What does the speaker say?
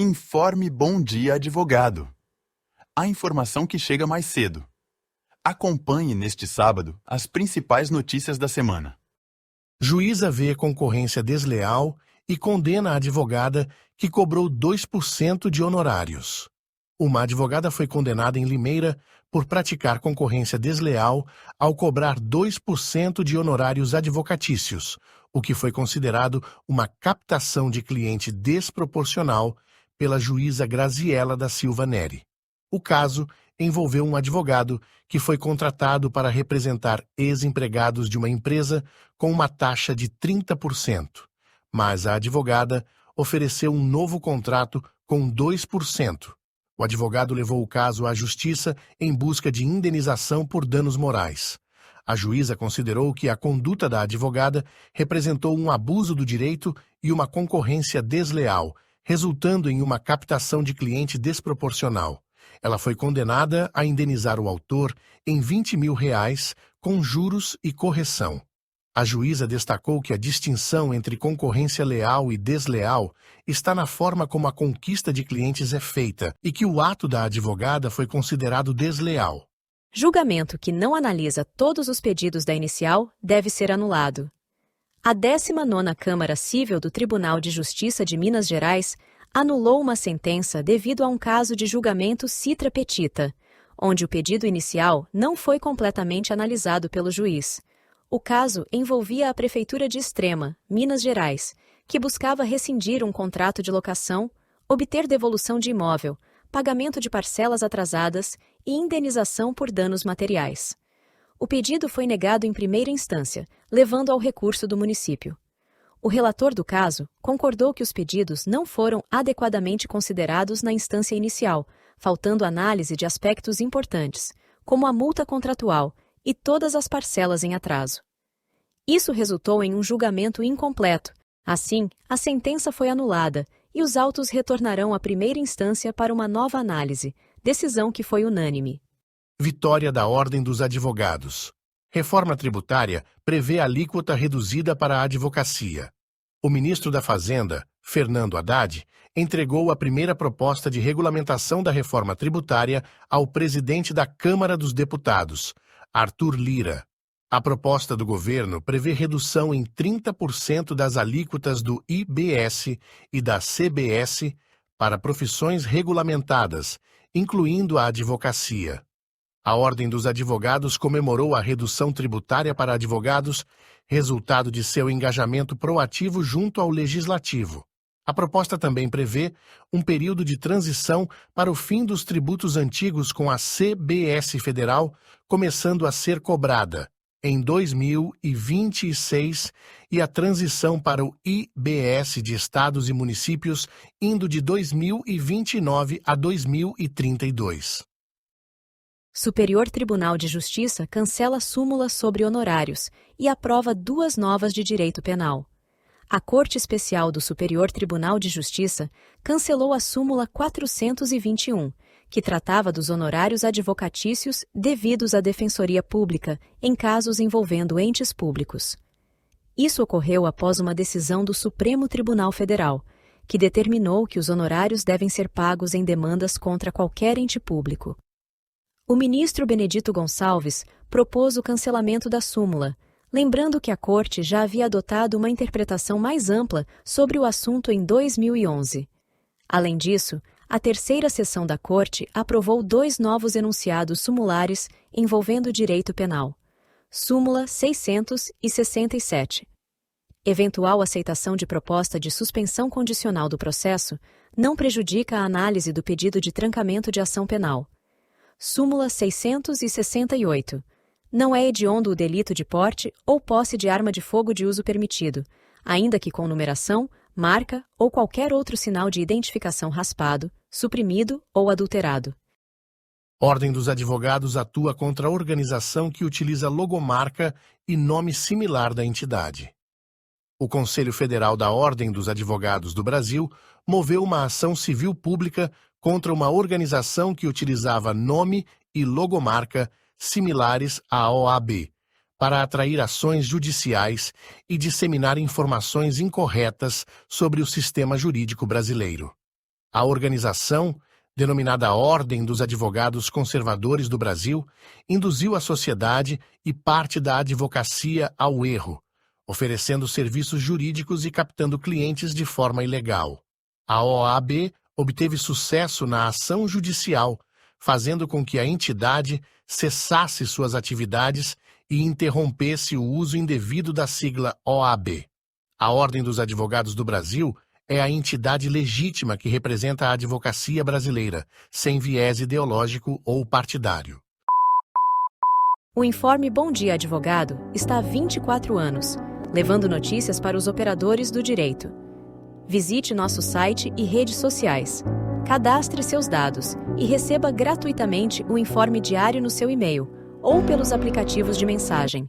Informe Bom Dia Advogado. A informação que chega mais cedo. Acompanhe neste sábado as principais notícias da semana. Juíza vê concorrência desleal e condena a advogada que cobrou 2% de honorários. Uma advogada foi condenada em Limeira por praticar concorrência desleal ao cobrar 2% de honorários advocatícios, o que foi considerado uma captação de cliente desproporcional pela juíza Graziela da Silva Neri. O caso envolveu um advogado que foi contratado para representar ex-empregados de uma empresa com uma taxa de 30%, mas a advogada ofereceu um novo contrato com 2%. O advogado levou o caso à justiça em busca de indenização por danos morais. A juíza considerou que a conduta da advogada representou um abuso do direito e uma concorrência desleal, resultando em uma captação de cliente desproporcional. Ela foi condenada a indenizar o autor em R$20 mil, com juros e correção. A juíza destacou que a distinção entre concorrência leal e desleal está na forma como a conquista de clientes é feita e que o ato da advogada foi considerado desleal. Julgamento que não analisa todos os pedidos da inicial deve ser anulado. A 19ª Câmara Cível do Tribunal de Justiça de Minas Gerais anulou uma sentença devido a um caso de julgamento citra petita, onde o pedido inicial não foi completamente analisado pelo juiz. O caso envolvia a Prefeitura de Extrema, Minas Gerais, que buscava rescindir um contrato de locação, obter devolução de imóvel, pagamento de parcelas atrasadas e indenização por danos materiais. O pedido foi negado em primeira instância, levando ao recurso do município. O relator do caso concordou que os pedidos não foram adequadamente considerados na instância inicial, faltando análise de aspectos importantes, como a multa contratual e todas as parcelas em atraso. Isso resultou em um julgamento incompleto. Assim, a sentença foi anulada e os autos retornarão à primeira instância para uma nova análise, decisão que foi unânime. Vitória da Ordem dos Advogados. Reforma tributária prevê alíquota reduzida para a advocacia. O ministro da Fazenda, Fernando Haddad, entregou a primeira proposta de regulamentação da reforma tributária ao presidente da Câmara dos Deputados, Arthur Lira. A proposta do governo prevê redução em 30% das alíquotas do IBS e da CBS para profissões regulamentadas, incluindo a advocacia. A Ordem dos Advogados comemorou a redução tributária para advogados, resultado de seu engajamento proativo junto ao Legislativo. A proposta também prevê um período de transição para o fim dos tributos antigos com a CBS Federal começando a ser cobrada em 2026 e a transição para o IBS de estados e municípios indo de 2029 a 2032. Superior Tribunal de Justiça cancela súmula sobre honorários e aprova 2 novas de direito penal. A Corte Especial do Superior Tribunal de Justiça cancelou a súmula 421, que tratava dos honorários advocatícios devidos à Defensoria Pública em casos envolvendo entes públicos. Isso ocorreu após uma decisão do Supremo Tribunal Federal, que determinou que os honorários devem ser pagos em demandas contra qualquer ente público. O ministro Benedito Gonçalves propôs o cancelamento da súmula, lembrando que a Corte já havia adotado uma interpretação mais ampla sobre o assunto em 2011. Além disso, a terceira sessão da Corte aprovou 2 novos enunciados sumulares envolvendo direito penal. Súmula 667. Eventual aceitação de proposta de suspensão condicional do processo não prejudica a análise do pedido de trancamento de ação penal. Súmula 668. Não é hediondo o delito de porte ou posse de arma de fogo de uso permitido, ainda que com numeração, marca ou qualquer outro sinal de identificação raspado, suprimido ou adulterado. Ordem dos Advogados atua contra a organização que utiliza logomarca e nome similar da entidade. O Conselho Federal da Ordem dos Advogados do Brasil moveu uma ação civil pública contra uma organização que utilizava nome e logomarca similares à OAB, para atrair ações judiciais e disseminar informações incorretas sobre o sistema jurídico brasileiro. A organização, denominada Ordem dos Advogados Conservadores do Brasil, induziu a sociedade e parte da advocacia ao erro, oferecendo serviços jurídicos e captando clientes de forma ilegal. A OAB obteve sucesso na ação judicial, fazendo com que a entidade cessasse suas atividades e interrompesse o uso indevido da sigla OAB. A Ordem dos Advogados do Brasil é a entidade legítima que representa a advocacia brasileira, sem viés ideológico ou partidário. O informe Bom Dia Advogado está há 24 anos, levando notícias para os operadores do direito. Visite nosso site e redes sociais. Cadastre seus dados e receba gratuitamente o informe diário no seu e-mail ou pelos aplicativos de mensagem.